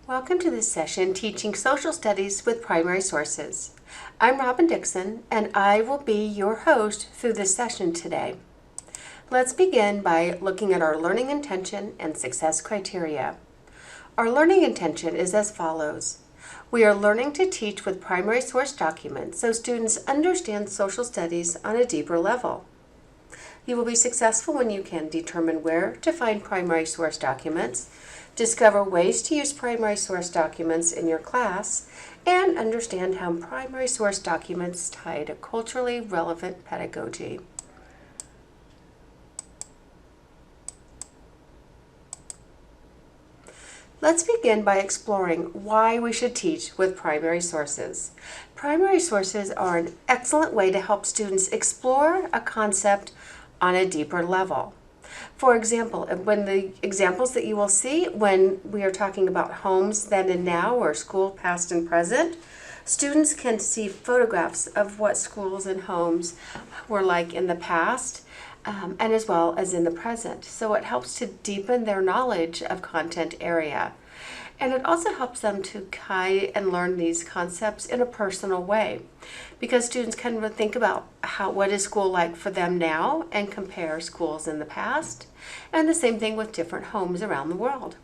Welcome to this session, Teaching Social Studies with Primary Sources. I'm Robin Dixon, and I will be your host through this session today. Let's begin by looking at our learning intention and success criteria. Our learning intention is as follows. We are learning to teach with primary source documents so students understand social studies on a deeper level. You will be successful when you can determine where to find primary source documents, discover ways to use primary source documents in your class, and understand how primary source documents tie to culturally relevant pedagogy. Let's begin by exploring why we should teach with primary sources. Primary sources are an excellent way to help students explore a concept on a deeper level. For example, when the examples that you will see when we are talking about homes then and now or school past and present, students can see photographs of what schools and homes were like in the past and as well as in the present. So it helps to deepen their knowledge of content area. And it also helps them to guide and learn these concepts in a personal way, because students can think about what is school like for them now and compare schools in the past, and the same thing with different homes around the world.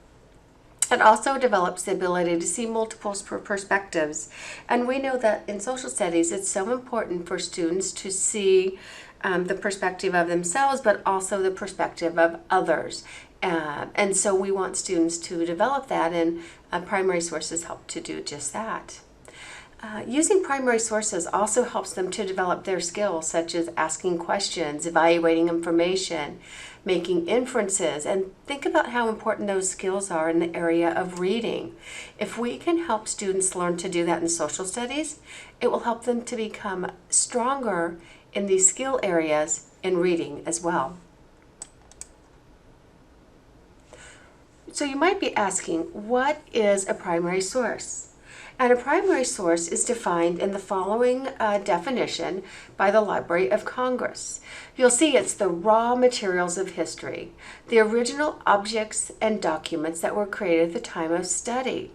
It also develops the ability to see multiple perspectives, and we know that in social studies it's so important for students to see the perspective of themselves, but also the perspective of others. And so we want students to develop that, and primary sources help to do just that. Using primary sources also helps them to develop their skills, such as asking questions, evaluating information, making inferences, and think about how important those skills are in the area of reading. If we can help students learn to do that in social studies, it will help them to become stronger in these skill areas in reading as well. So you might be asking, what is a primary source? And a primary source is defined in the following definition by the Library of Congress. You'll see it's the raw materials of history, the original objects and documents that were created at the time of study.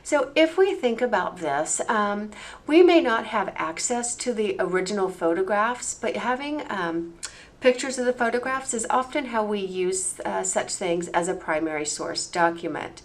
So if we think about this, we may not have access to the original photographs, but having pictures of the photographs is often how we use such things as a primary source document.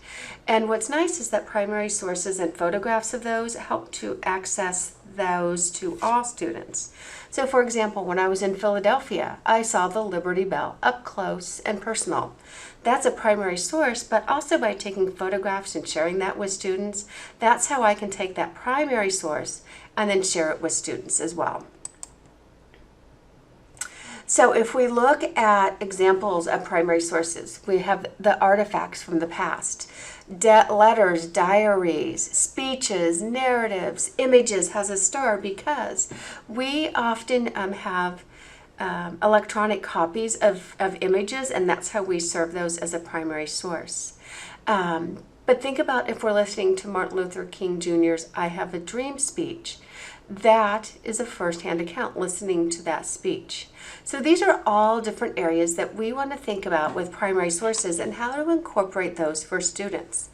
And what's nice is that primary sources and photographs of those help to access those to all students. So for example, when I was in Philadelphia, I saw the Liberty Bell up close and personal. That's a primary source, but also by taking photographs and sharing that with students, that's how I can take that primary source and then share it with students as well. So if we look at examples of primary sources, we have the artifacts from the past, letters, diaries, speeches, narratives, images has a star because we often have electronic copies of images, and that's how we serve those as a primary source. But think about if we're listening to Martin Luther King Jr.'s I Have a Dream speech. That is a first-hand account, listening to that speech. So these are all different areas that we want to think about with primary sources and how to incorporate those for students.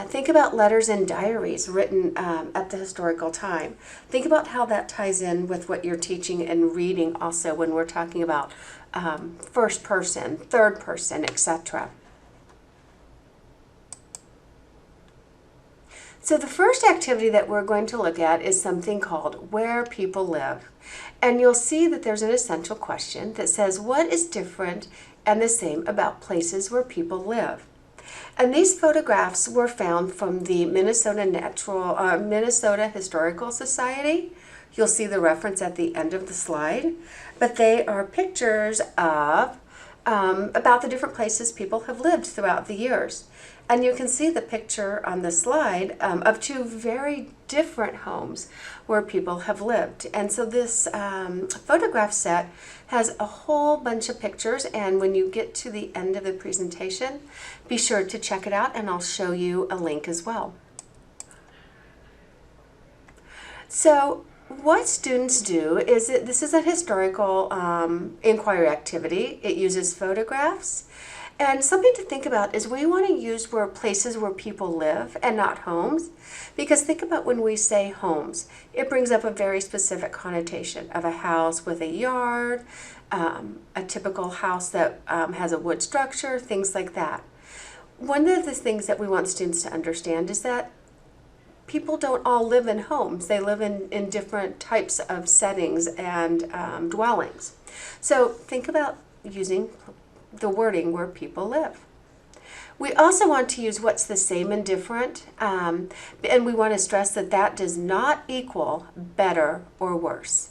Think about letters and diaries written at the historical time. Think about how that ties in with what you're teaching and reading also when we're talking about first person, third person, etc. So the first activity that we're going to look at is something called Where People Live. And you'll see that there's an essential question that says, what is different and the same about places where people live? And these photographs were found from the Minnesota Historical Society. You'll see the reference at the end of the slide. But they are pictures of about the different places people have lived throughout the years. And you can see the picture on the slide of two very different homes where people have lived. And so this photograph set has a whole bunch of pictures, and when you get to the end of the presentation, be sure to check it out, and I'll show you a link as well. So what students do is this is a historical inquiry activity. It uses photographs And something to think about is we want to use places where people live and not homes. Because think about when we say homes, it brings up a very specific connotation of a house with a yard, a typical house that has a wood structure, things like that. One of the things that we want students to understand is that people don't all live in homes. They live in different types of settings and dwellings. So think about using the wording where people live. We also want to use what's the same and different, and we want to stress that that does not equal better or worse,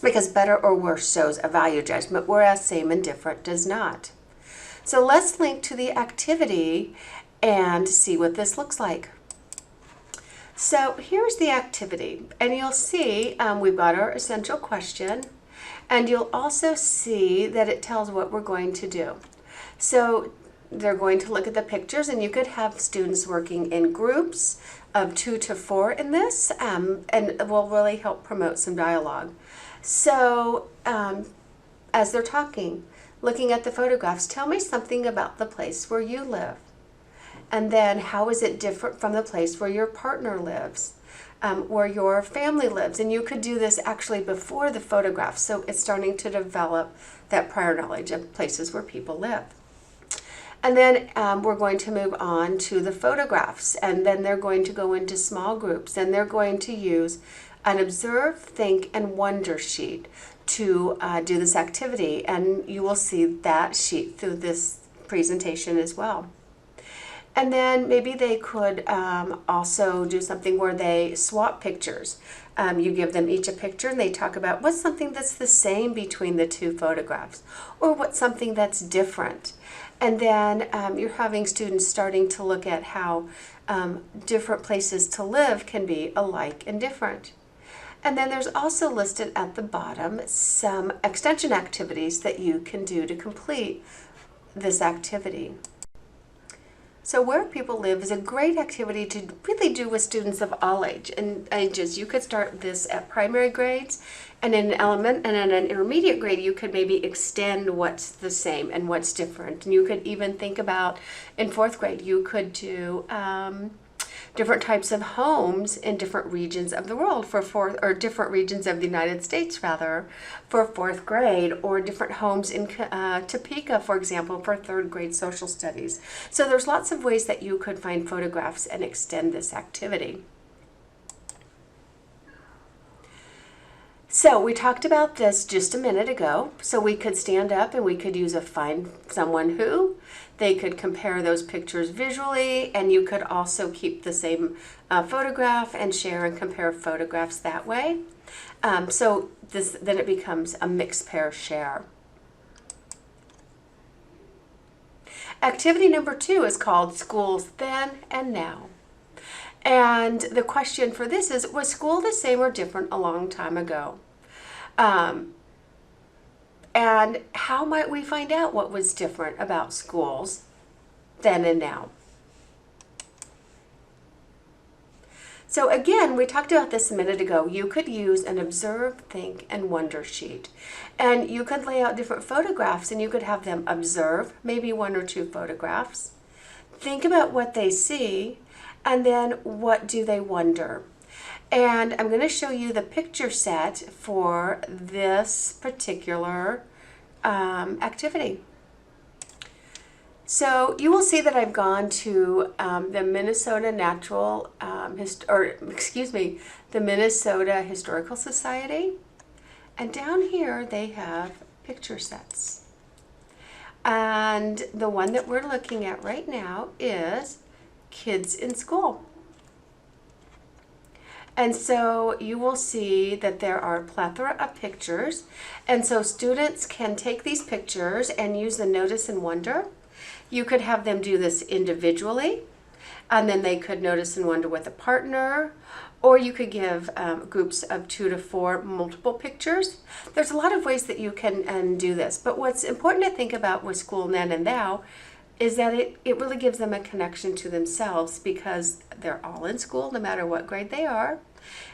because better or worse shows a value judgment, whereas same and different does not. So let's link to the activity and see what this looks like. So here's the activity, and you'll see we've got our essential question, and you'll also see that it tells what we're going to do. So they're going to look at the pictures, and you could have students working in groups of 2 to 4 in this, and it will really help promote some dialogue. So as they're talking, looking at the photographs, tell me something about the place where you live. And then how is it different from the place where your partner lives, where your family lives? And you could do this actually before the photograph, so it's starting to develop that prior knowledge of places where people live. And then we're going to move on to the photographs, and then they're going to go into small groups, and they're going to use an observe, think, and wonder sheet to do this activity. And you will see that sheet through this presentation as well. And then maybe they could also do something where they swap pictures. You give them each a picture and they talk about what's something that's the same between the two photographs, or what's something that's different. And then you're having students starting to look at how different places to live can be alike and different. And then there's also listed at the bottom some extension activities that you can do to complete this activity. So where people live is a great activity to really do with students of all ages. You could start this at primary grades, and in an intermediate grade you could maybe extend what's the same and what's different. And you could even think about in 4th grade you could do different types of homes in different regions of the world or different regions of the United States rather, for 4th grade, or different homes in Topeka, for example, for 3rd grade social studies. So there's lots of ways that you could find photographs and extend this activity. So we talked about this just a minute ago. So we could stand up and we could use a find someone who. They could compare those pictures visually, and you could also keep the same photograph and share and compare photographs that way. So then it becomes a mixed pair share. Activity number 2 is called Schools Then and Now. And the question for this is, was school the same or different a long time ago? And how might we find out what was different about schools then and now? So again, we talked about this a minute ago. You could use an observe, think, and wonder sheet. And you could lay out different photographs, and you could have them observe, maybe 1 or 2 photographs. Think about what they see, and then what do they wonder? And I'm going to show you the picture set for this particular activity. So you will see that I've gone to the Minnesota the Minnesota Historical Society, and down here they have picture sets. And the one that we're looking at right now is Kids in School. And so you will see that there are a plethora of pictures, and so students can take these pictures and use the notice and wonder. You could have them do this individually, and then they could notice and wonder with a partner, or you could give groups of 2 to 4 multiple pictures. There's a lot of ways that you can do this, but what's important to think about with School Then and Now is that it really gives them a connection to themselves, because they're all in school no matter what grade they are.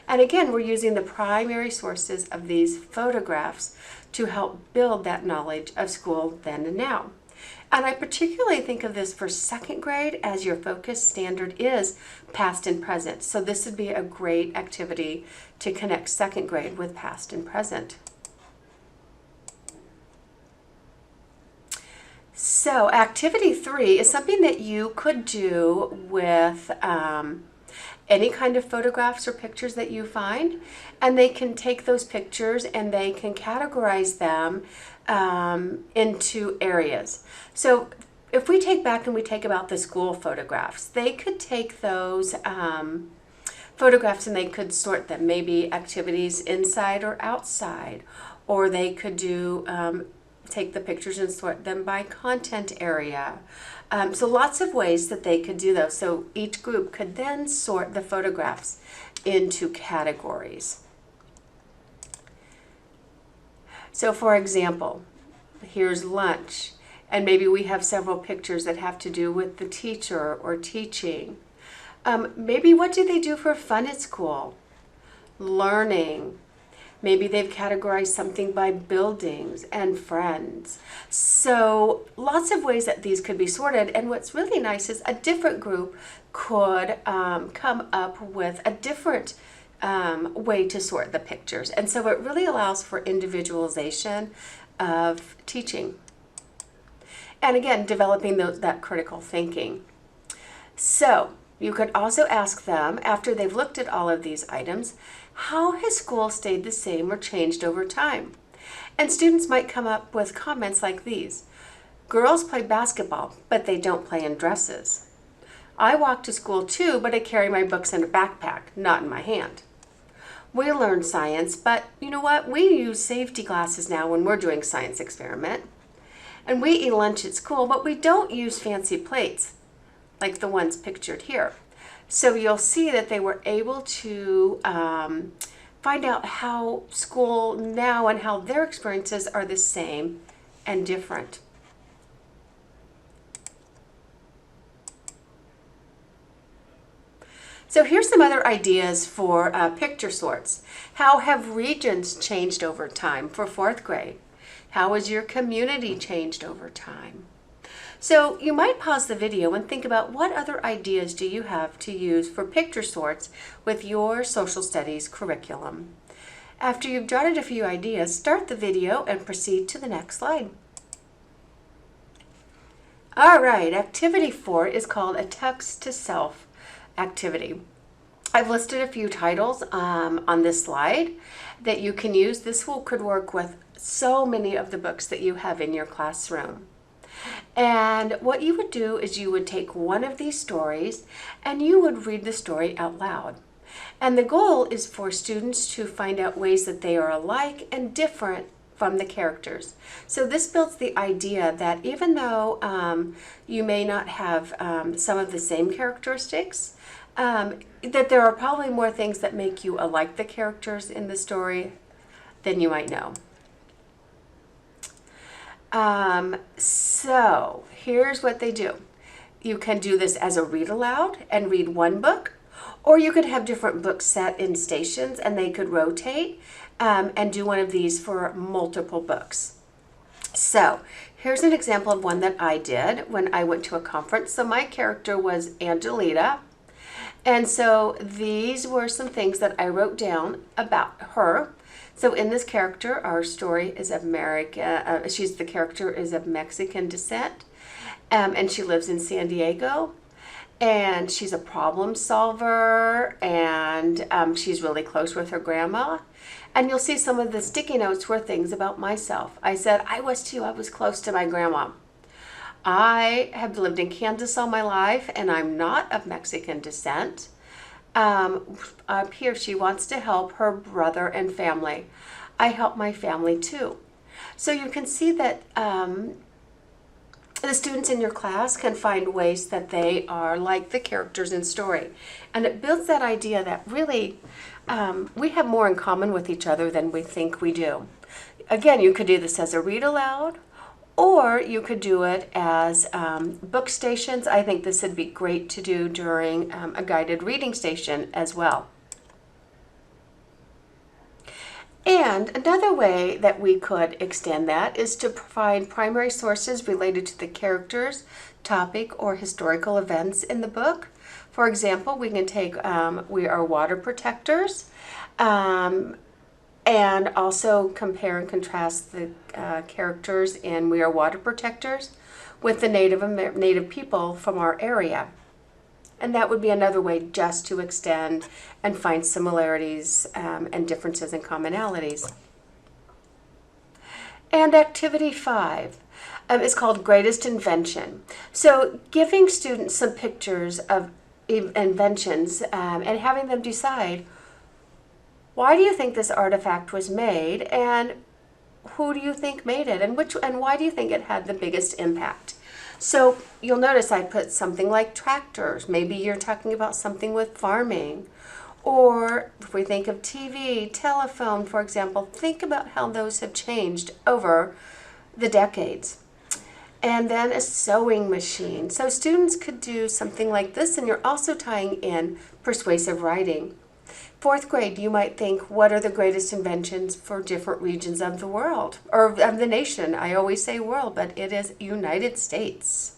And again, we're using the primary sources of these photographs to help build that knowledge of school then and now. And I particularly think of this for second grade, as your focus standard is past and present. So this would be a great activity to connect second grade with past and present. So activity 3 is something that you could do with any kind of photographs or pictures that you find, and they can take those pictures and they can categorize them into areas. So if we take back and we take about the school photographs, they could take those photographs and they could sort them, maybe activities inside or outside, or they could do take the pictures and sort them by content area. So lots of ways that they could do those. So each group could then sort the photographs into categories. So for example, here's lunch, and maybe we have several pictures that have to do with the teacher or teaching. Maybe what do they do for fun at school? Learning. Maybe they've categorized something by buildings and friends. So lots of ways that these could be sorted. And what's really nice is a different group could come up with a different way to sort the pictures. And so it really allows for individualization of teaching. And again, developing that critical thinking. So you could also ask them, after they've looked at all of these items, how has school stayed the same or changed over time? And students might come up with comments like these. Girls play basketball, but they don't play in dresses. I walk to school too, but I carry my books in a backpack, not in my hand. We learn science, but you know what? We use safety glasses now when we're doing science experiment. And we eat lunch at school, but we don't use fancy plates like the ones pictured here. So you'll see that they were able to find out how school now and how their experiences are the same and different. So here's some other ideas for picture sorts. How have regions changed over time for fourth grade? How has your community changed over time? So you might pause the video and think about what other ideas do you have to use for picture sorts with your social studies curriculum. After you've jotted a few ideas, start the video and proceed to the next slide. All right, activity 4 is called a text to self activity. I've listed a few titles on this slide that you can use. This could work with so many of the books that you have in your classroom. And what you would do is you would take one of these stories and you would read the story out loud. And the goal is for students to find out ways that they are alike and different from the characters. So this builds the idea that even though you may not have some of the same characteristics, that there are probably more things that make you alike the characters in the story than you might know. So here's what they do. You can do this as a read aloud and read one book, or you could have different books set in stations and they could rotate and do one of these for multiple books. So here's an example of one that I did when I went to a conference. So my character was Angelita. And so these were some things that I wrote down about her. So in this character, our story is of the character is of Mexican descent, and she lives in San Diego, and she's a problem solver, and she's really close with her grandma. And you'll see some of the sticky notes were things about myself. I said, I was too, I was close to my grandma. I have lived in Kansas all my life, and I'm not of Mexican descent. Up here, she wants to help her brother and family. I help my family too. So you can see that the students in your class can find ways that they are like the characters in story. And it builds that idea that really we have more in common with each other than we think we do. Again, you could do this as a read aloud, or you could do it as book stations. I think this would be great to do during a guided reading station as well. And another way that we could extend that is to provide primary sources related to the characters, topic, or historical events in the book. For example, we can take We Are Water Protectors, and also compare and contrast the characters in We Are Water Protectors with the native people from our area. And that would be another way just to extend and find similarities and differences and commonalities. And activity 5 is called Greatest Invention. So giving students some pictures of inventions and having them decide, why do you think this artifact was made, and who do you think made it, and why do you think it had the biggest impact? So you'll notice I put something like tractors. Maybe you're talking about something with farming. Or if we think of TV, telephone, for example, think about how those have changed over the decades. And then a sewing machine. So students could do something like this, and you're also tying in persuasive writing. 4th grade, you might think, what are the greatest inventions for different regions of the world, or of the nation? I always say world, but it is United States.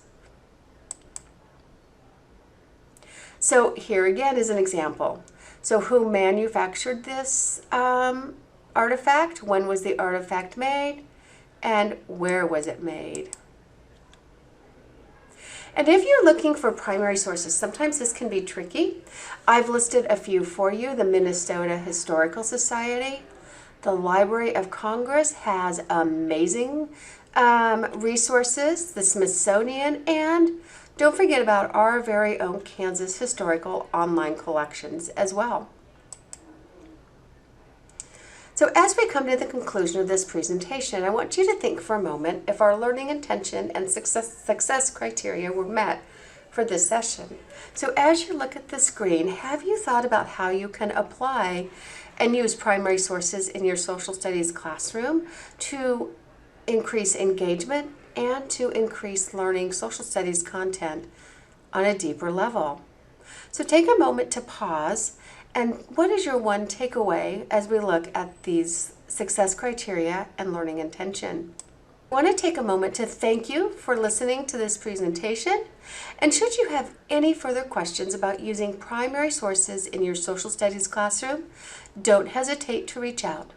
So here again is an example. So who manufactured this artifact? When was the artifact made? And where was it made? And if you're looking for primary sources, sometimes this can be tricky. I've listed a few for you. The Minnesota Historical Society, the Library of Congress has amazing resources, the Smithsonian, and don't forget about our very own Kansas Historical online collections as well. So as we come to the conclusion of this presentation, I want you to think for a moment if our learning intention and success criteria were met for this session. So as you look at the screen, have you thought about how you can apply and use primary sources in your social studies classroom to increase engagement and to increase learning social studies content on a deeper level? So take a moment to pause. And what is your one takeaway as we look at these success criteria and learning intention? I want to take a moment to thank you for listening to this presentation. And should you have any further questions about using primary sources in your social studies classroom, don't hesitate to reach out.